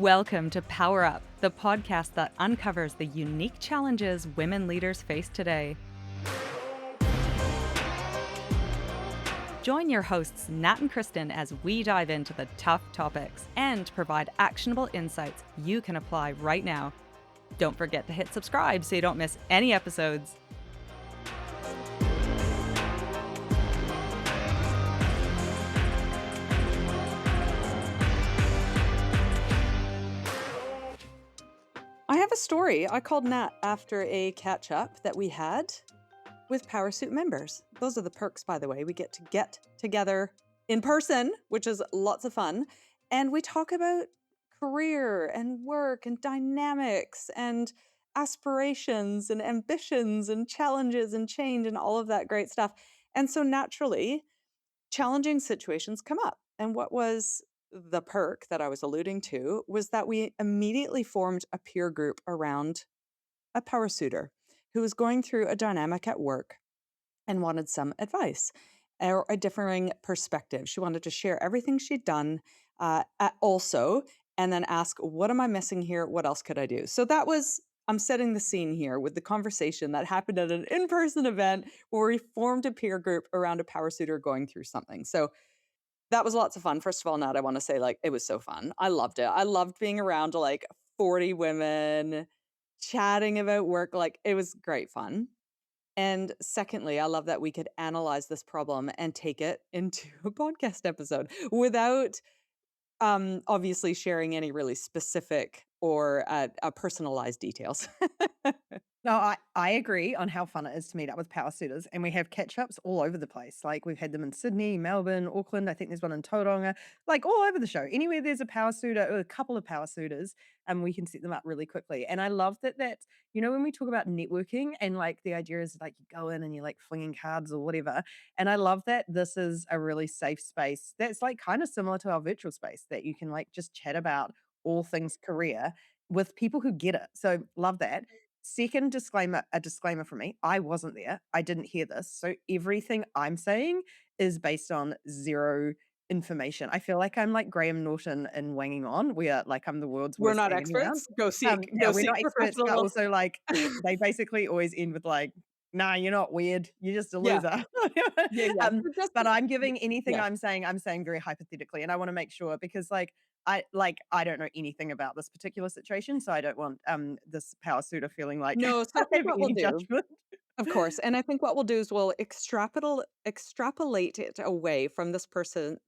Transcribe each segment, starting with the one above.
Welcome to Power Up, the podcast that uncovers the unique challenges women leaders face today. Join your hosts, Nat and Kristen, as we dive into the tough topics and provide actionable insights you can apply right now. Don't forget to hit subscribe so you don't miss any episodes. I have a story. I called Nat after a catch-up that we had with Powrsuiter members. Those are the perks, by the way. We get together in person, which is lots of fun. And we talk about career and work and dynamics and aspirations and ambitions and challenges and change and all of that great stuff. And so naturally, challenging situations come up. And what was the perk that I was alluding to was that we immediately formed a peer group around a Powrsuiter who was going through a dynamic at work and wanted some advice or a differing perspective. She wanted to share everything she'd done also, and then ask, what am I missing here? What else could I do? So that was, I'm setting the scene here with the conversation that happened at an in-person event where we formed a peer group around a Powrsuiter going through something. So that was lots of fun. First of all, Nat, I want to say, like, it was so fun. I loved it. I loved being around like 40 women chatting about work. Like, it was great fun. And secondly, I love that we could analyze this problem and take it into a podcast episode without obviously sharing any really specific or personalized details. No, I agree on how fun it is to meet up with power suitors, and we have catch-ups all over the place. Like, we've had them in Sydney, Melbourne, Auckland, I think there's one in Tauranga, like, all over the show. Anywhere there's a power suitor or a couple of power suitors, and we can set them up really quickly. And I love that when we talk about networking and, like, the idea is, like, you go in and you're, like, flinging cards or whatever, and I love that this is a really safe space that's, like, kinda similar to our virtual space that you can, like, just chat about all things career with people who get it. So, love that. Second disclaimer, a disclaimer from me. I wasn't there. I didn't hear this. So everything I'm saying is based on zero information. I feel like I'm like Graham Norton in Wanging On, where like I'm the world's We're worst not hanging around. experts. Go seek, Yeah, go we're seek not experts, but professional. also like they basically always end with like, nah, you're not weird. You're just a Yeah, loser. yeah, yeah. um, So just but I'm giving anything yeah. I'm saying very hypothetically. And I want to make sure because I don't know anything about this particular situation, so I don't want this power suitor feeling like No, so I I think have what we'll any do, judgment. of course, and I think what we'll do is we'll extrapolate it away from this person's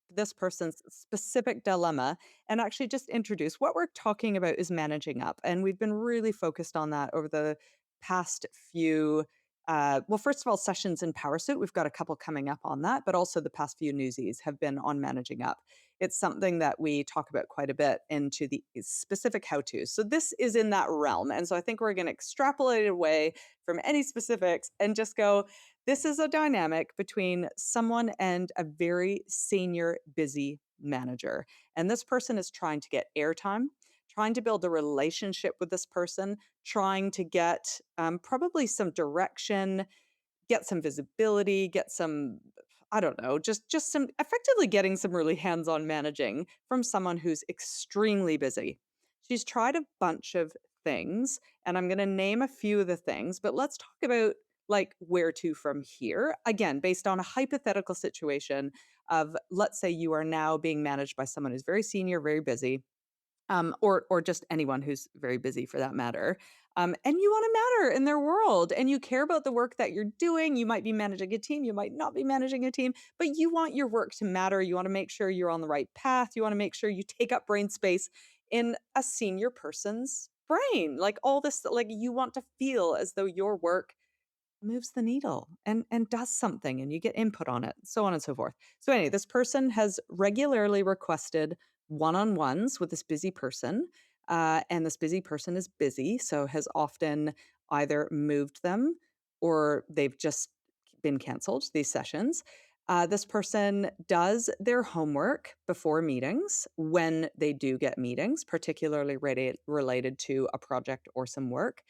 specific dilemma, and actually just introduce what we're talking about is managing up. And we've been really focused on that over the past few well, first of all, sessions in PowerSuit. We've got a couple coming up on that, but also the past few newsies have been on managing up. It's something that we talk about quite a bit into the specific how-tos. So this is in that realm. And so I think we're going to extrapolate it away from any specifics and just go, this is a dynamic between someone and a very senior, busy manager. And this person is trying to get airtime, trying to build a relationship with this person, trying to get probably some direction, get some visibility, get some, I don't know, just some effectively getting some really hands-on managing from someone who's extremely busy. She's tried a bunch of things, and I'm gonna name a few of the things, but let's talk about, like, where to from here. Again, based on a hypothetical situation of, let's say you are now being managed by someone who's very senior, very busy, or just anyone who's very busy for that matter. And you want to matter in their world, and you care about the work that you're doing. You might be managing a team, you might not be managing a team, but you want your work to matter. You want to make sure you're on the right path. You want to make sure you take up brain space in a senior person's brain. Like all this, like you want to feel as though your work moves the needle and does something and you get input on it, so on and so forth. So anyway, this person has regularly requested one-on-ones with this busy person, and this busy person is busy, so has often either moved them or they've just been canceled, these sessions. This person does their homework before meetings when they do get meetings, particularly related to a project or some work.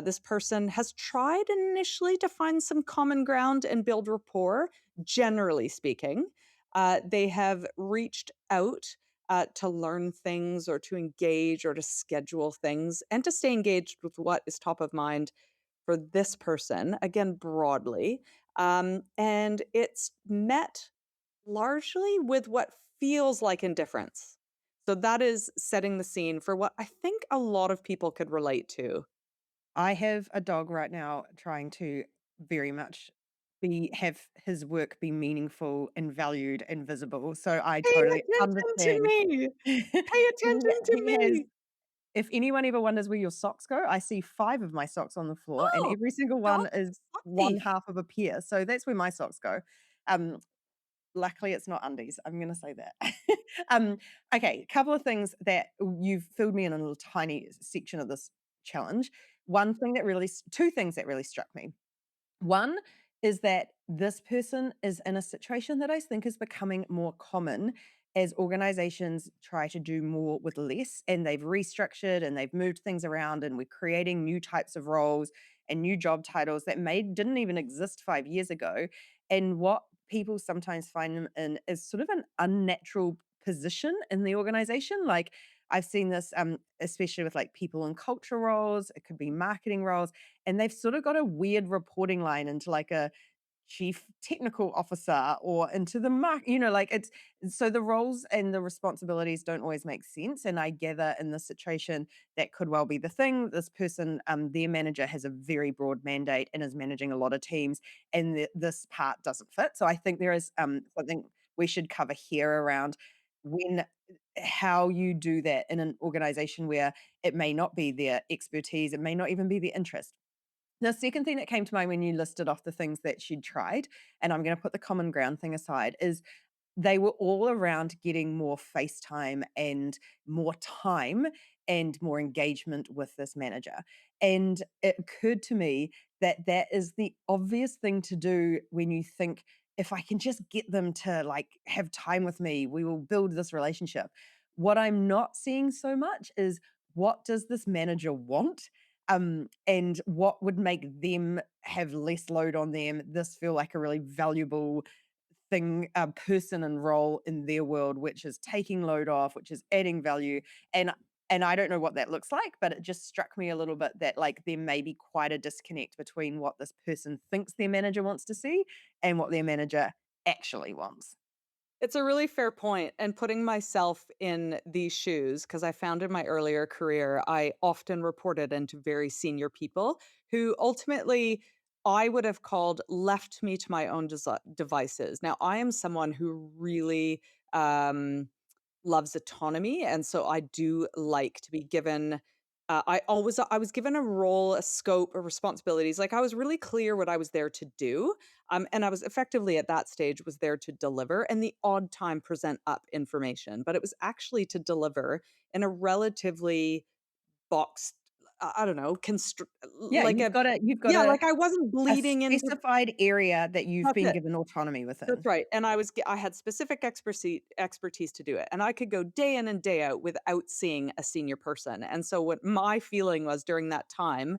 This person has tried initially to find some common ground and build rapport, generally speaking. They have reached out to learn things or to engage or to schedule things and to stay engaged with what is top of mind for this person, again, broadly. And it's met largely with what feels like indifference. So that is setting the scene for what I think a lot of people could relate to. I have a dog right now trying to very much have his work be meaningful and valued and visible, so I Pay totally attention to understand. me. Pay He attention to he has me. if anyone ever wonders where your socks go, I see 5 of my socks on the floor, and Oh, every single dog one is sock one thief. half of a pair, so that's where my socks go. Um, Luckily, it's not undies, I'm gonna say that. Um, okay, a couple of things that you've filled me in a little tiny section of this challenge. One thing that really s 2 things that really struck me. One is that this person is in a situation that I think is becoming more common as organizations try to do more with less, and they've restructured and they've moved things around, and we're creating new types of roles and new job titles that may didn't even exist 5 years ago. And what people sometimes find them in is sort of an unnatural position in the organization. Like I've seen this especially with like people in culture roles, it could be marketing roles, and they've sort of got a weird reporting line into like a chief technical officer or into the like it's so the roles and the responsibilities don't always make sense. And I gather in this situation that could well be the thing. This person, their manager has a very broad mandate and is managing a lot of teams, and this part doesn't fit. So I think there is something we should cover here around when how you do that in an organization where it may not be their expertise, it may not even be their interest. The second thing that came to mind when you listed off the things that she'd tried, and I'm gonna put the common ground thing aside, is they were all around getting more face time and more time and more engagement with this manager. And it occurred to me that that is the obvious thing to do when you think, if I can just get them to like have time with me, we will build this relationship. What I'm not seeing so much is, what does this manager want? And what would make them have less load on them, this feel like a really valuable thing, person and role in their world, which is taking load off, which is adding value. And I don't know what that looks like, but it just struck me a little bit that like there may be quite a disconnect between what this person thinks their manager wants to see and what their manager actually wants. It's a really fair point, and putting myself in these shoes, because I found in my earlier career, I often reported into very senior people who ultimately I would have called left me to my own devices. Now, I am someone who really, loves autonomy, and so I do like to be given I was given a role, a scope, or responsibilities, like, I was really clear what I was there to do, and I was effectively at that stage was there to deliver and the odd time present up information, but it was actually to deliver in a relatively boxed, I don't know, Yeah, like a you've got yeah, like I wasn't a bleeding into specified area that you've that's been it. given autonomy That's within. right, and I had specific expertise to do it, and I could go day in and day out without seeing a senior person, and so what my feeling was during that time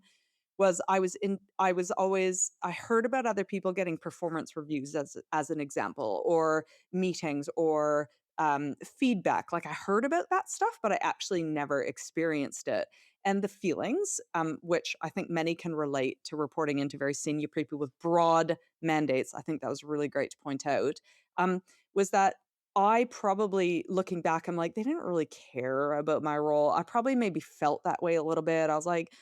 was I was always I heard about other people getting performance reviews as an example, or meetings, or, feedback, like, I heard about that stuff, but I actually never experienced it, and the feelings, which I think many can relate to reporting into very senior people with broad mandates, I think that was really great to point out, was that I probably looking back, I'm like, "They didn't really care about my role." I probably maybe felt that way a little bit. I was like,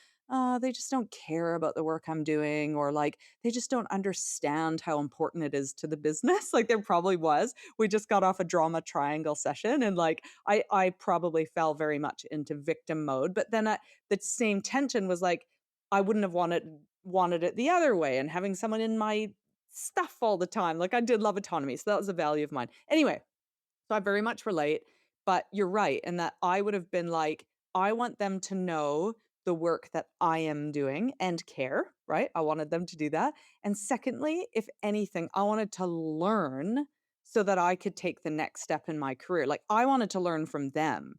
they just don't care about the work I'm doing, or like they just don't understand how important it is to the business. Like there probably was. We just got off a drama triangle session, and like I probably fell very much into victim mode. But then the same tension was like I wouldn't have wanted it the other way, and having someone in my stuff all the time. Like I did love autonomy, so that was a value of mine. Anyway, so I very much relate, but you're right in that I would have been like, I want them to know the work that I am doing and care, right? I wanted them to do that. And secondly, if anything, I wanted to learn so that I could take the next step in my career. Like I wanted to learn from them.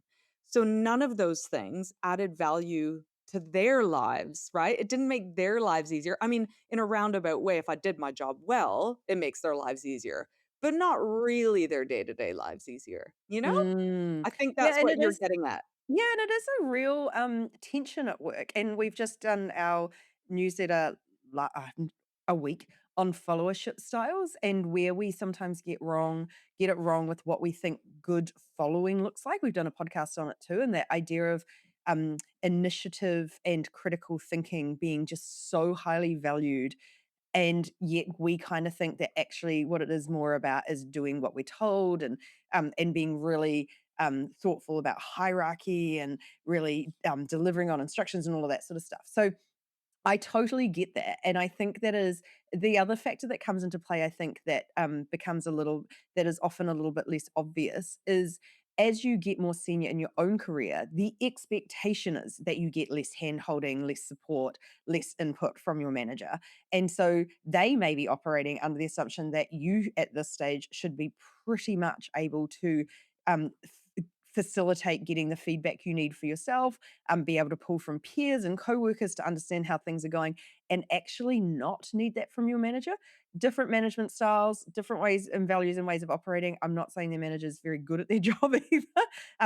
So none of those things added value to their lives, right? It didn't make their lives easier. I mean, in a roundabout way, if I did my job well, it makes their lives easier, but not really their day-to-day lives easier, you know? Mm. I think Yeah, that's and what it you're is getting at. yeah, and it is a real, tension at work, and we've just done our newsletter a week on followership styles and where we sometimes get it wrong with what we think good following looks like. We've done a podcast on it too, and that idea of, initiative and critical thinking being just so highly valued, and yet we kind of think that actually what it is more about is doing what we're told, and being really thoughtful about hierarchy and really delivering on instructions and all of that sort of stuff. So I totally get that, and I think that is the other factor that comes into play, I think that, becomes a little that is often a little bit less obvious is as you get more senior in your own career, the expectation is that you get less hand-holding, less support, less input from your manager, and so they may be operating under the assumption that you, at this stage, should be pretty much able to, facilitate getting the feedback you need for yourself, be able to pull from peers and coworkers to understand how things are going, and actually not need that from your manager. Different management styles, different ways and values and ways of operating. I'm not saying their manager's very good at their job either,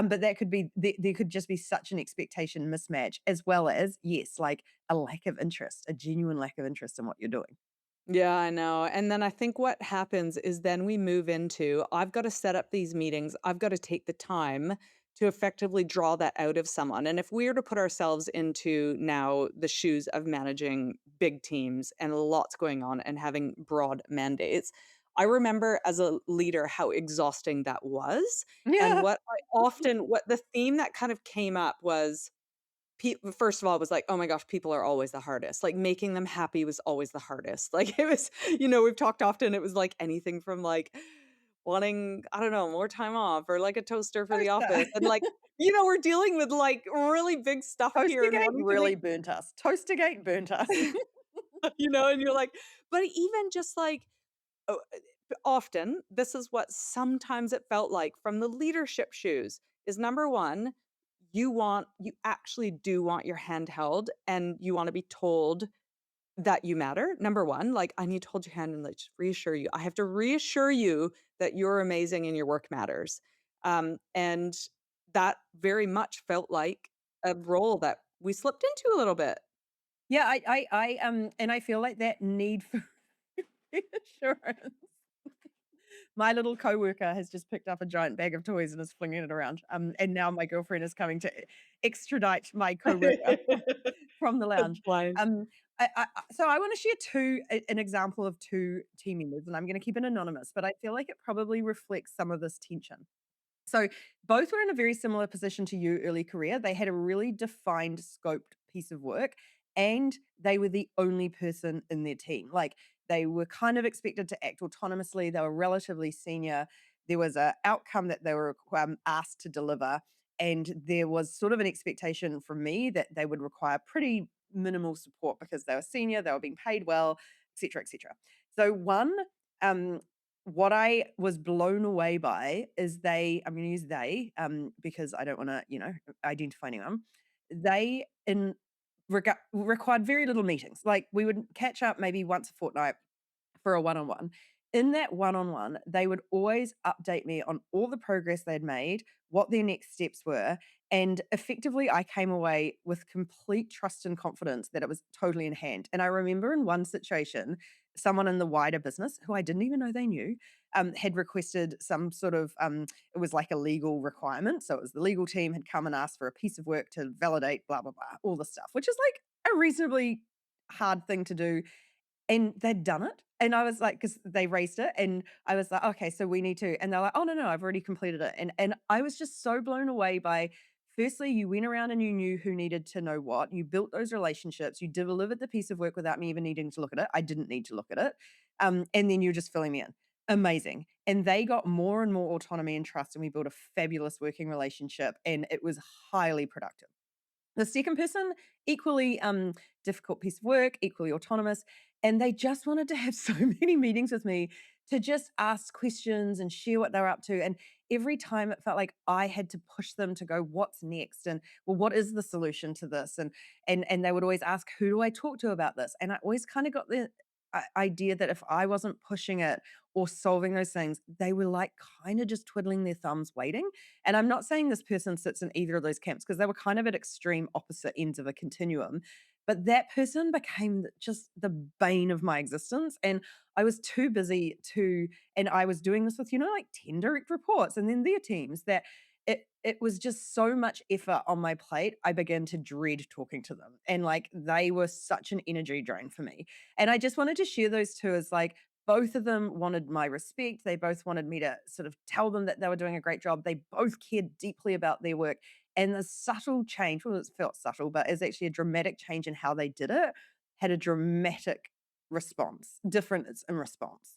but that could be there could just be such an expectation mismatch, as well as yes, like a lack of interest, a genuine lack of interest in what you're doing. Yeah, I know. And then I think what happens is then we move into I've got to set up these meetings. I've got to take the time to effectively draw that out of someone. And if we were to put ourselves into now the shoes of managing big teams and lots going on and having broad mandates, I remember as a leader how exhausting that was. And Yeah. what the theme that kind of came up was first of all, it was like, "Oh my gosh, people are always the hardest." Like, making them happy was always the hardest. Like, it was we've talked often, it was like anything from, like, wanting, I don't know, more time off or, like, a toaster for the Toaster office, and, like, we're dealing with, like, really big stuff here and Toastergate wanting to really make burnt us. Toastergate burnt us. and you're like but even just, like, oh, often, this is what sometimes it felt like from the leadership shoes, is number 1, you actually do want your hand held, and you wanna be told that you matter, number 1, like, I need to hold your hand and, like, just reassure you. I have to reassure you that you're amazing and your work matters. And that very much felt like a role that we slipped into a little bit. Yeah, and I feel like that need for reassurance. My little coworker has just picked up a giant bag of toys and is flinging it around. And now my girlfriend is coming to extradite my coworker from the That's lounge. fine. Um, so I want to share an example of two team members, and I'm going to keep it anonymous, but I feel like it probably reflects some of this tension. So both were in a very similar position to you early career. They had a really defined scoped piece of work and they were the only person in their team. Like they were kind of expected to act autonomously. They were relatively senior. There was a outcome that they were asked to deliver and there was sort of an expectation from me that they would require pretty minimal support because they were senior, they were being paid well, etc., etc. So one um, what I was blown away by is I'm gonna use they, because I don't wanna, identify anyone. They required very little meetings. Like, we would catch up maybe once a fortnight for a one-on-one. In that one-on-one, they would always update me on all the progress they'd made, what their next steps were, and effectively, I came away with complete trust and confidence that it was totally in hand. And I remember in one situation, someone in the wider business, who I didn't even know they knew, had requested some sort of, it was like a legal requirement. So it was the legal team had come and asked for a piece of work to validate blah, blah, blah, all the stuff, which is like a reasonably hard thing to do and they'd done it, and I was like, because they raised it, and I was like, "Okay, so we need to," and they're like, "Oh, no, no, I've already completed it," and I was just so blown away by firstly, you went around and you knew who needed to know what, you built those relationships, you delivered the piece of work without me even needing to look at it, I didn't need to look at it, and then you're just filling me in. Amazing, and they got more and more autonomy and trust, and we built a fabulous working relationship, and it was highly productive. The second person, equally difficult piece of work, equally autonomous. And they just wanted to have so many meetings with me to just ask questions and share what they're up to. And every time it felt like I had to push them to go, what's next? And well, what is the solution to this? And they would always ask, who do I talk to about this? And I always kind of got idea that if I wasn't pushing it or solving those things, they were like kind of just twiddling their thumbs waiting. And I'm not saying this person sits in either of those camps because they were kind of at extreme opposite ends of a continuum. But that person became just the bane of my existence. And I was too busy to, and I was doing this with, like 10 direct reports and then their teams that it was just so much effort on my plate. I began to dread talking to them. And like they were such an energy drain for me. And I just wanted to share those two as like both of them wanted my respect. They both wanted me to sort of tell them that they were doing a great job. They both cared deeply about their work. And the subtle change, well, it felt subtle, but it's actually a dramatic change in how they did it, had a dramatic response, difference in response.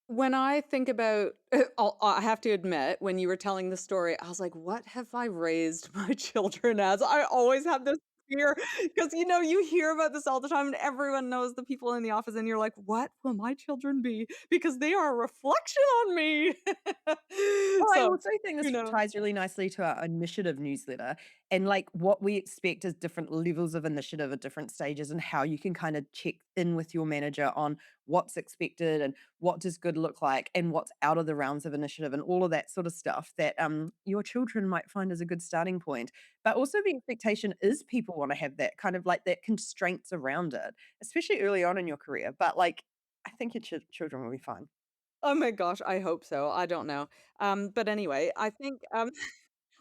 When I think about I have to admit, when you were telling the story, I was like, "What have I raised my children as?" I always have this fear because, you hear about this all the time, and everyone knows the people in the office, and you're like, "What will my children be?" Because they are a reflection on me. Oh, I So, also think who this knows? ties really nicely to our initiative newsletter and like what we expect is different levels of initiative at different stages and how you can kind of check in with your manager on what's expected and what does good look like and what's out of the realms of initiative and all of that sort of stuff that your children might find as a good starting point. But also the expectation is people want to have that kind of like that constraints around it, especially early on in your career. But like I think your children will be fine. Oh my gosh, I hope so. I don't know. But anyway, I think,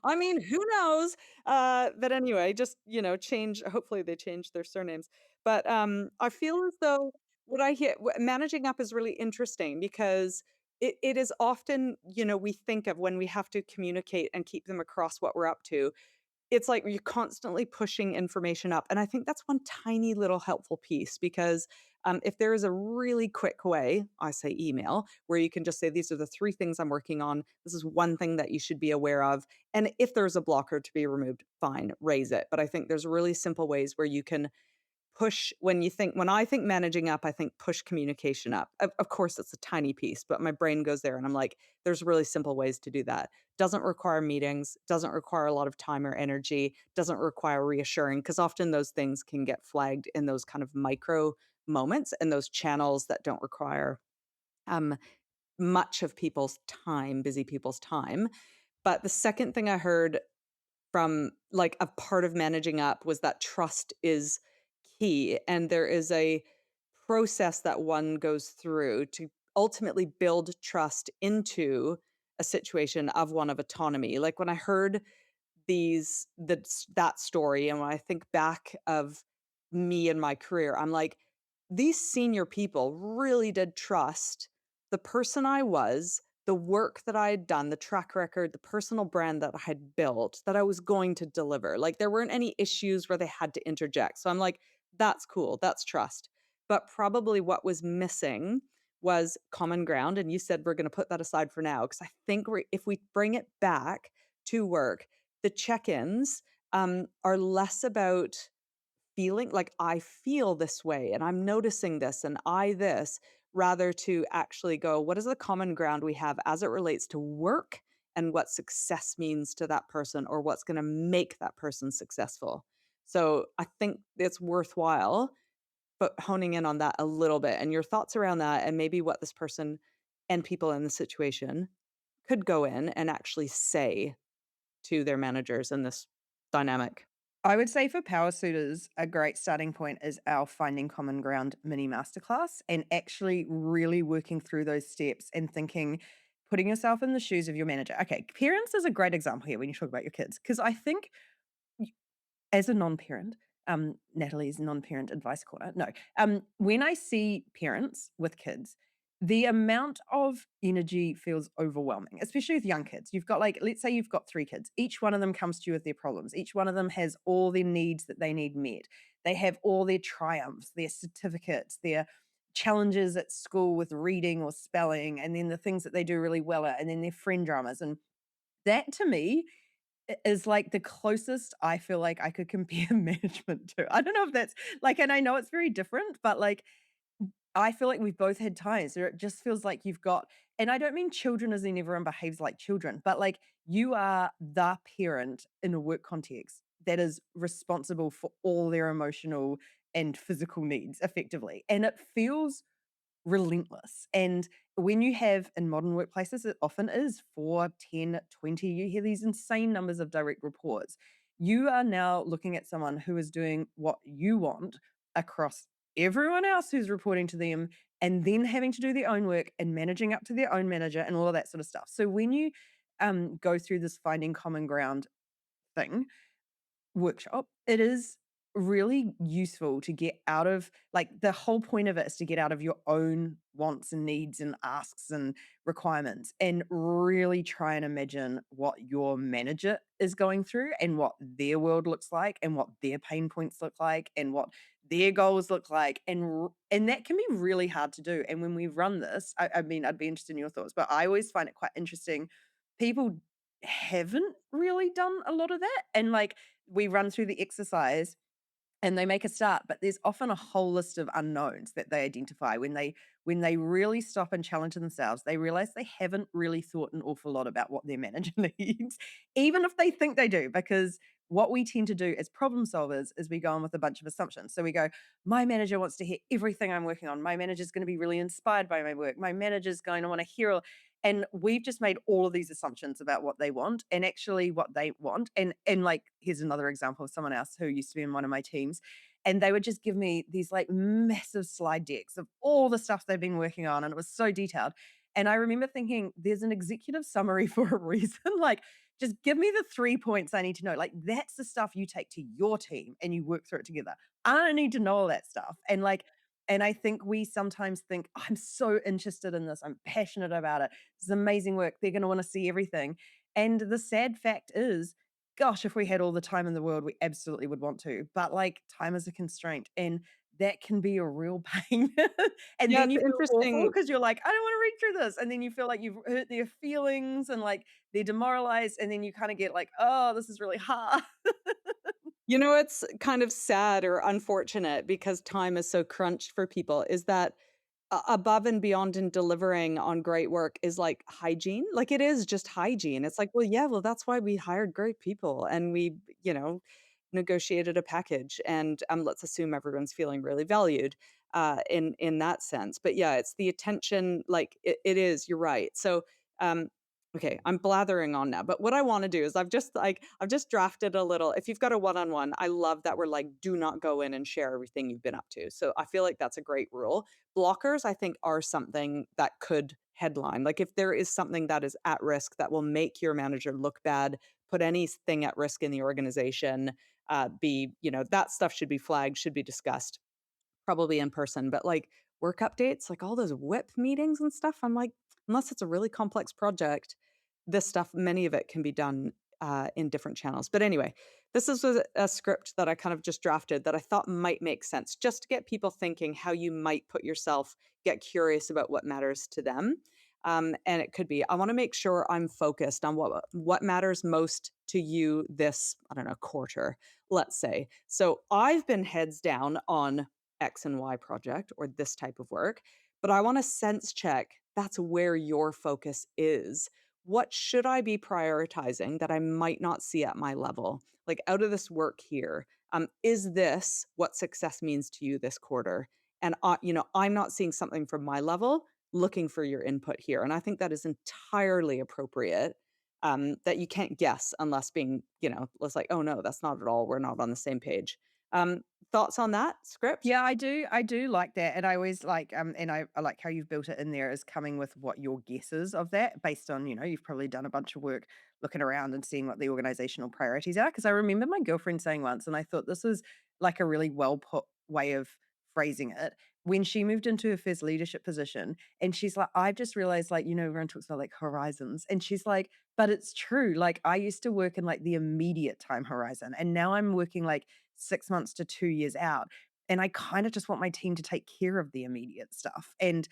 I mean, who knows? But anyway, just, change hopefully they change their surnames. But, I feel as though what I hear managing up is really interesting because it is often, we think of when we have to communicate and keep them across what we're up to, it's like you're constantly pushing information up, and I think that's one tiny little helpful piece because, if there is a really quick way, I say email, where you can just say, "These are the 3 things I'm working on. This is one thing that you should be aware of," and if there's a blocker to be removed, fine, raise it, but I think there's really simple ways where you can push when I think managing up, I think push communication up. Of course, it's a tiny piece, but my brain goes there and I'm like, there's really simple ways to do that. Doesn't require meetings, doesn't require a lot of time or energy, doesn't require reassuring because often those things can get flagged in those kind of micro moments and those channels that don't require um much of people's time, busy people's time. But the second thing I heard from like a part of managing up was that trust is key and there is a process that one goes through to ultimately build trust into a situation of one of autonomy. Like when I heard that story, and when I think back of me and my career, I'm like, these senior people really did trust the person I was, the work that I had done, the track record, the personal brand that I had built, that I was going to deliver. Like, there weren't any issues where they had to interject. So I'm like, that's cool, that's trust. But probably what was missing was common ground, and you said we're gonna put that aside for now because I think if we bring it back to work, the check-ins, are less about feeling like, "I feel this way, and I'm noticing this, and I this," rather to actually go, "What is the common ground we have as it relates to work and what success means to that person or what's gonna make that person successful?" So, I think it's worthwhile, but honing in on that a little bit and your thoughts around that and maybe what this person and people in the situation could go in and actually say to their managers in this dynamic. I would say for power suitors, a great starting point is our Finding Common Ground mini masterclass and actually really working through those steps and thinking, putting yourself in the shoes of your manager. Okay, parents is a great example here when you talk about your kids, because I think as a non-parent, Natalie's non-parent advice corner. No, when I see parents with kids, the amount of energy feels overwhelming, especially with young kids. You've got like, let's say you've got 3 kids. Each one of them comes to you with their problems. Each one of them has all their needs that they need met. They have all their triumphs, their certificates, their challenges at school with reading or spelling, and then the things that they do really well at, and then their friend dramas. And that to me is like the closest I feel like I could compare management to. I don't know if that's like, and I know it's very different, but like I feel like we've both had times where it just feels like you've got, and I don't mean children as in everyone behaves like children, but like you are the parent in a work context that is responsible for all their emotional and physical needs effectively. And it feels relentless. And when you have in modern workplaces, it often is 4, 10, 20. You hear these insane numbers of direct reports. You are now looking at someone who is doing what you want across everyone else who's reporting to them, and then having to do their own work and managing up to their own manager and all of that sort of stuff. So when you go through this finding common ground thing, workshop, it is really useful to get out of like, the whole point of it is to get out of your own wants and needs and asks and requirements, and really try and imagine what your manager is going through and what their world looks like and what their pain points look like and what their goals look like, and that can be really hard to do. And when we run this, I mean, I'd be interested in your thoughts, but I always find it quite interesting. People haven't really done a lot of that, and, like, we run through the exercise and they make a start, but there's often a whole list of unknowns that they identify when they really stop and challenge themselves. They realize they haven't really thought an awful lot about what their manager needs, even if they think they do, because what we tend to do as problem solvers is we go on with a bunch of assumptions. So we go, my manager wants to hear everything I'm working on. My manager's going to be really inspired by my work. My manager's going to want to hear and we've just made all of these assumptions about what they want, and actually what they want. And like, here's another example of someone else who used to be in one of my teams, and they would just give me these like massive slide decks of all the stuff they've been working on, and it was so detailed. And I remember thinking, there's an executive summary for a reason. Like, just give me the 3 points I need to know. Like, that's the stuff you take to your team and you work through it together. I don't need to know all that stuff. And I think we sometimes think, I'm so interested in this. I'm passionate about it. This is amazing work. They're going to want to see everything. And the sad fact is, gosh, if we had all the time in the world, we absolutely would want to. But like, time is a constraint, and that can be a real pain. And Yeah, then it's you feel awful interesting. because you're like, I don't want to read through this. And then you feel like you've hurt their feelings and like they're demoralized. And then you kind of get like, oh, this is really hard. You know, it's kind of sad or unfortunate because time is so crunched for people is that above and beyond in delivering on great work is like hygiene. Like it is just hygiene. It's like, well, yeah, well, that's why we hired great people and we, you know, negotiated a package and let's assume everyone's feeling really valued in that sense. But yeah, it's the attention, like it is, you're right. So um okay, I'm blathering on now, but what I wanna do is I've just drafted a little if you've got a one-on-one, I love that we're like, "Do not go in and share everything you've been up to." So I feel like that's a great rule. Blockers, I think, are something that could headline. Like, if there is something that is at risk that will make your manager look bad, put anything at risk in the organization, be that stuff should be flagged, should be discussed. Probably in person, but, like, work updates, like, all those WIP meetings and stuff, I'm like, unless it's a really complex project, this stuff, many of it can be done, in different channels. But anyway, this is a script that I kind of just drafted that I thought might make sense, just to get people thinking how you might put yourself get curious about what matters to them. And it could be, I wanna make sure I'm focused on what matters most to you this, I don't know, quarter, let's say. So, I've been heads down on X and Y project or this type of work, but I want to sense check that's where your focus is. What should I be prioritizing that I might not see at my level? Like out of this work here, is this what success means to you this quarter? And I'm not seeing something from my level, looking for your input here, and I think that is entirely appropriate. That you can't guess unless being, was like, oh no, that's not at all. We're not on the same page. Um, Thoughts on that script? Yeah, I do like that, and I always like, and I like how you've built it in there as coming with what your guesses of that based on, you've probably done a bunch of work looking around and seeing what the organizational priorities are. Because I remember my girlfriend saying once, and I thought this was like a really well put way of phrasing it, when she moved into her first leadership position, and she's like, I've just realized, like, everyone talks about like horizons, and she's like, but it's true. Like, I used to work in like the immediate time horizon, and now I'm working like 6 months to 2 years out, and I kinda just want my team to take care of the immediate stuff, and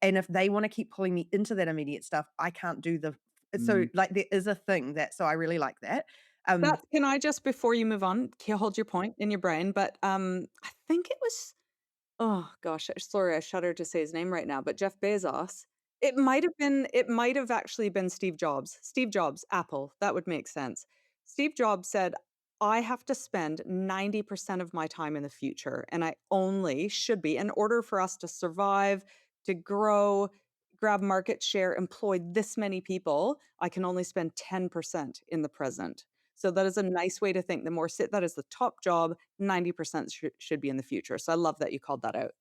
if they wanna keep pulling me into that immediate stuff, I can't do the so, Mm. like, there is a thing that so I really like that. Um, That can I just before you move on, hold your point in your brain, but, I think it was oh gosh, sorry, I shudder to say his name right now, but Jeff Bezos. It might have actually been Steve Jobs. Steve Jobs, Apple, that would make sense. Steve Jobs said, "I have to spend 90% of my time in the future, and I only should be in order for us to survive, to grow, grab market share, employ this many people, I can only spend 10% in the present. So that is a nice way to think. The more sit that is the top job, 90% should be in the future. So I love that you called that out.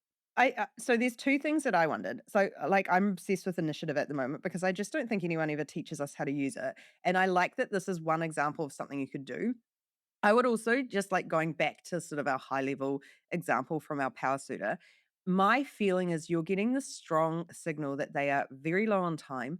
So there's 2 things that I wondered. So, like, I'm obsessed with initiative at the moment because I just don't think anyone ever teaches us how to use it, and I like that this is one example of something you could do. I would also just like going back to sort of our high level example from our power suitor. My feeling is you're getting the strong signal that they are very low on time,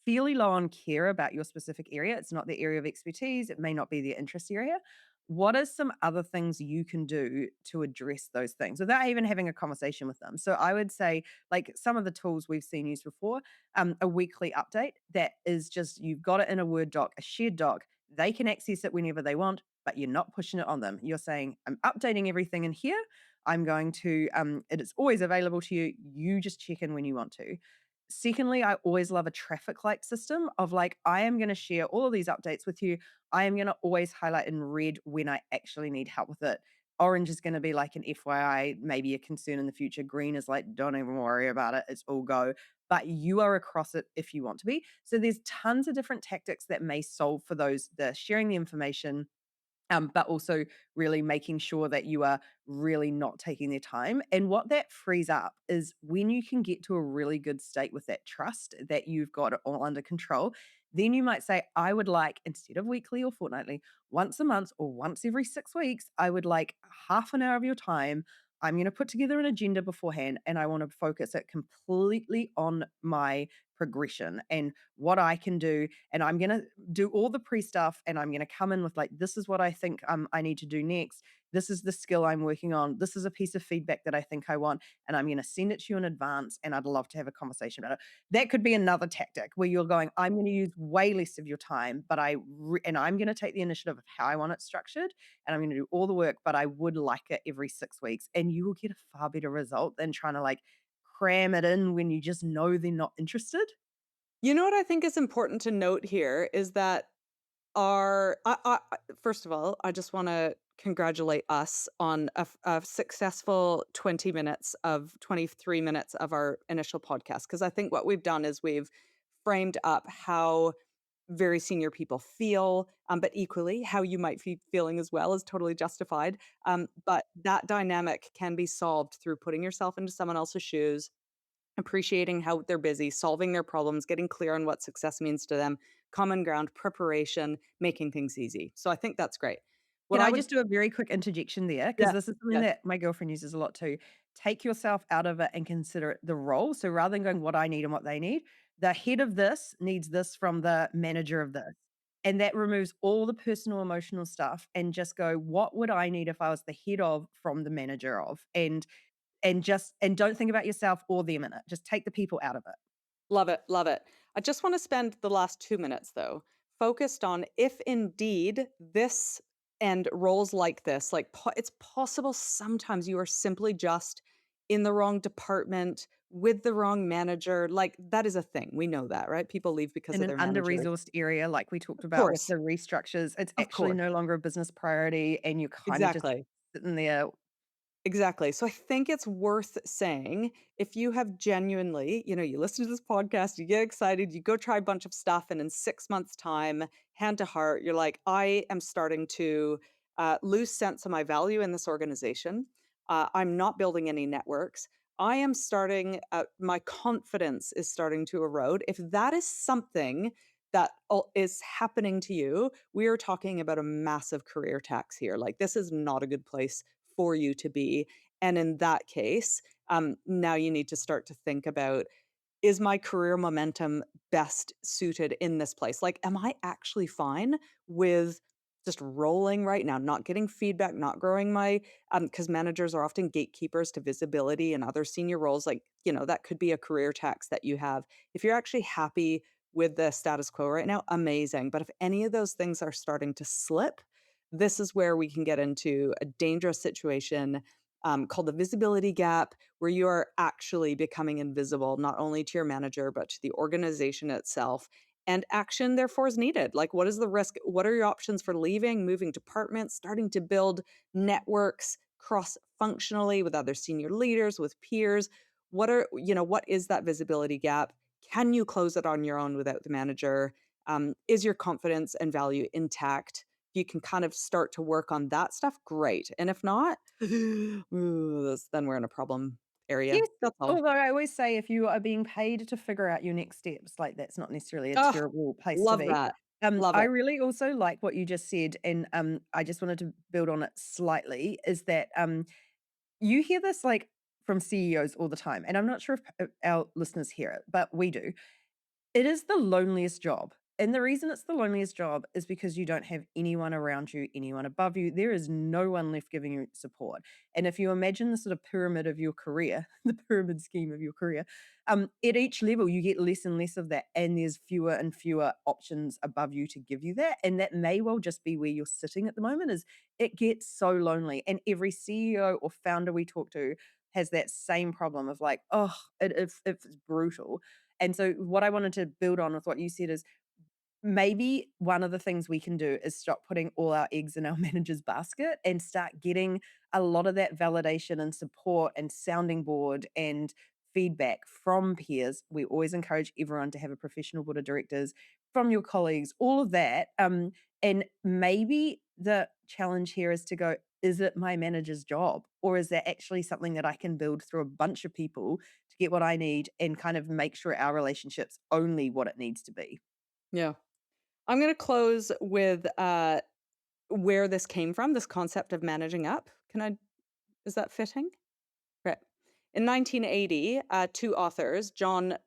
fairly low on care about your specific area. It's not their area of expertise, it may not be their interest area. What are some other things you can do to address those things without even having a conversation with them? So I would say, like some of the tools we've seen used before, a weekly update that is just you've got it in a Word doc, a shared doc. They can access it whenever they want, but you're not pushing it on them. You're saying, I'm updating everything in here. I'm going to, it is always available to you. You just check in when you want to. Secondly, I always love a traffic light system of like, I am going to share all of these updates with you. I am going to always highlight in red when I actually need help with it. Orange is going to be like an FYI, maybe a concern in the future. Green is like, don't even worry about it. It's all go. But you are across it if you want to be. So there's tons of different tactics that may solve for those, the sharing the information, but also really making sure that you are really not taking their time. And what that frees up is when you can get to a really good state with that trust that you've got it all under control, then you might say, I would like, instead of weekly or fortnightly, once a month or once every 6 weeks, I would like half an hour of your time. I'm going to put together an agenda beforehand and I want to focus it completely on my progression and what I can do. And I'm going to do all the pre stuff and I'm going to come in with like, this is what I think I need to do next. This is the skill I'm working on. This is a piece of feedback that I think I want. And I'm going to send it to you in advance. And I'd love to have a conversation about it. That could be another tactic where you're going, I'm going to use way less of your time, but and I'm going to take the initiative of how I want it structured. And I'm going to do all the work, but I would like it every 6 weeks. And you will get a far better result than trying to like cram it in when you just know they're not interested. You know what I think is important to note here is that first of all, I just wanna congratulate us on a successful 20 minutes of 23 minutes of our initial podcast. Because I think what we've done is we've framed up how very senior people feel, but equally how you might be feeling as well is totally justified, but that dynamic can be solved through putting yourself into someone else's shoes, appreciating how they're busy, solving their problems, getting clear on what success means to them, common ground, preparation, making things easy. So I think that's great. What Can I I would just do a very quick interjection there? Because Yes, this is something yes. that my girlfriend uses a lot too. Take yourself out of it and consider it the role. So rather than going what I need and what they need, the head of this needs this from the manager of this. And that removes all the personal emotional stuff and just go, what would I need if I was the head of from the manager of? And don't think about yourself or them in it. Just take the people out of it. Love it, love it. I just wanna spend the last 2 minutes, though, focused on if indeed this and roles like this, like, it's possible sometimes you are simply just in the wrong department, with the wrong manager, like, that is a thing, we know that, right? People leave because In of an their manager. under-resourced area, like we talked Of about with course, the restructures, it's of actually course. no longer a business priority and you're kind of just Exactly. sitting there. Exactly. So I think it's worth saying if you have genuinely, you listen to this podcast, you get excited, you go try a bunch of stuff, and in 6 months' time, hand to heart, you're like, I am starting to lose sense of my value in this organization. I'm not building any networks. I am starting, my confidence is starting to erode. If that is something that is happening to you, we are talking about a massive career tax here. Like, this is not a good place for you to be. And in that case, now you need to start to think about, is my career momentum best suited in this place? Like, am I actually fine with just rolling right now, not getting feedback, not growing my, because managers are often gatekeepers to visibility and other senior roles. Like, that could be a career tax that you have. If you're actually happy with the status quo right now, amazing. But if any of those things are starting to slip, this is where we can get into a dangerous situation, called the visibility gap, where you are actually becoming invisible, not only to your manager, but to the organization itself. And action, therefore, is needed. Like, what is the risk? What are your options for leaving, moving departments, starting to build networks cross functionally with other senior leaders, with peers? what is that visibility gap? Can you close it on your own without the manager? Is your confidence and value intact? You can kind of start to work on that stuff, great. And if not, then we're in a problem area. Yes, That's all. although I always say if you are being paid to figure out your next steps, like, that's not necessarily a Oh, terrible place to love be. that. Love I it. really also like what you just said, and, I just wanted to build on it slightly, is that, you hear this, like, from CEOs all the time, and I'm not sure if our listeners hear it, but we do. It is the loneliest job, and the reason it's the loneliest job is because you don't have anyone around you, anyone above you. There is no one left giving you support, and if you imagine the sort of pyramid of your career, the pyramid scheme of your career, at each level, you get less and less of that, and there's fewer and fewer options above you to give you that, and that may well just be where you're sitting at the moment, is it gets so lonely, and every CEO or founder we talk to has that same problem of like, "Oh, it's brutal." And so what I wanted to build on with what you said is maybe one of the things we can do is stop putting all our eggs in our manager's basket and start getting a lot of that validation and support and sounding board and feedback from peers. We always encourage everyone to have a professional board of directors, from your colleagues, all of that. And maybe the challenge here is to go, is it my manager's job? Or is that actually something that I can build through a bunch of people to get what I need and kind of make sure our relationship's only what it needs to be? Yeah. I'm gonna close with, where this came from, this concept of managing up. Can I Is that fitting? Right. In 1980, 2 authors, John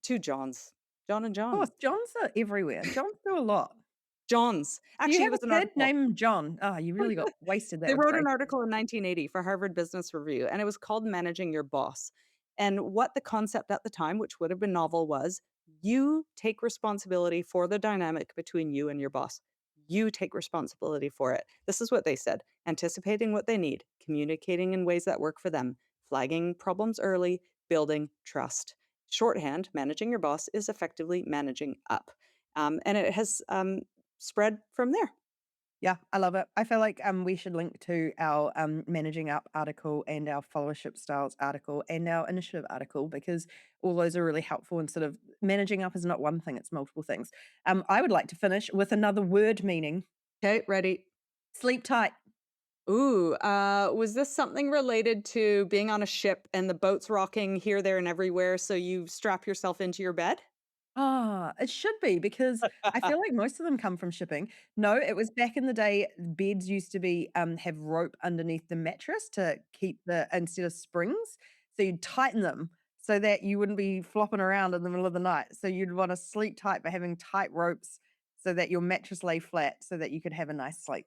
2 Johns, John and Oh, John. Johns are everywhere. Johns do a lot. Johns. Do you Actually, have it was an a kid? article. Name him John. Ah, you really got wasted that They with wrote an grace. article in 1980 for Harvard Business Review, and it was called Managing Your Boss. And what the concept at the time, which would have been novel, was you take responsibility for the dynamic between you and your boss. You take responsibility for it. This is what they said: anticipating what they need, communicating in ways that work for them, flagging problems early, building trust. Shorthand, managing your boss is effectively managing up. And it has spread from there. Yeah, I love it. I feel like we should link to our managing up article and our followership styles article and our initiative article because all those are really helpful and sort of managing up is not one thing, it's multiple things. I would like to finish with another word meaning. Okay, ready? Sleep tight. Ooh, was this something related to being on a ship and the boat's rocking here, there, and everywhere, so you strap yourself into your bed? Ah, it should be because I feel like most of them come from shipping. No, it was back in the day, beds used to be have rope underneath the mattress to keep the instead of springs. So you'd tighten them so that you wouldn't be flopping around in the middle of the night. So you'd want to sleep tight by having tight ropes so that your mattress lay flat so that you could have a nice sleep.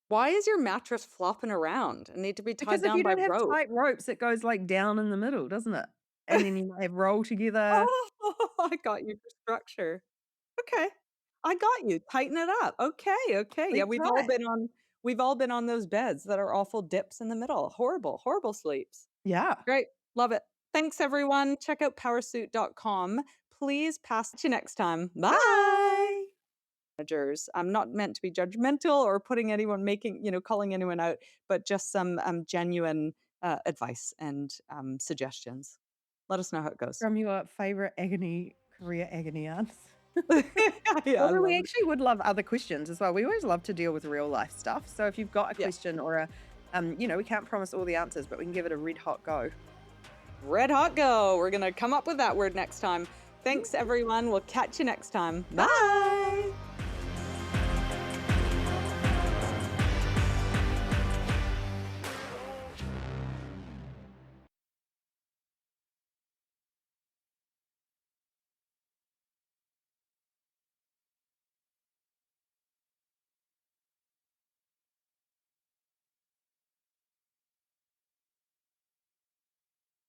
Why is your mattress flopping around and need to be tied Because if down you by don't have rope? tight ropes, it goes like down in the middle, doesn't it? And then you might have roll together. Oh, I got you for structure. Okay. I got you. Tighten it up. Okay, okay. Yeah, Sleep tight. we've all been on those beds that are awful dips in the middle. Horrible, horrible sleeps. Yeah. Great. Love it. Thanks everyone. Check out powersuit.com. Please pass to you next time. Bye. Bye. Managers. I'm not meant to be judgmental or putting anyone calling anyone out, but just some genuine advice and suggestions. Let us know how it goes. From your favorite agony career agony aunts. Yeah, I Although we love it. actually would love other questions as well. We always love to deal with real life stuff. So if you've got a Yeah. question or we can't promise all the answers, but we can give it a red hot go. Red hot go. We're going to come up with that word next time. Thanks, everyone. We'll catch you next time. Bye. Bye.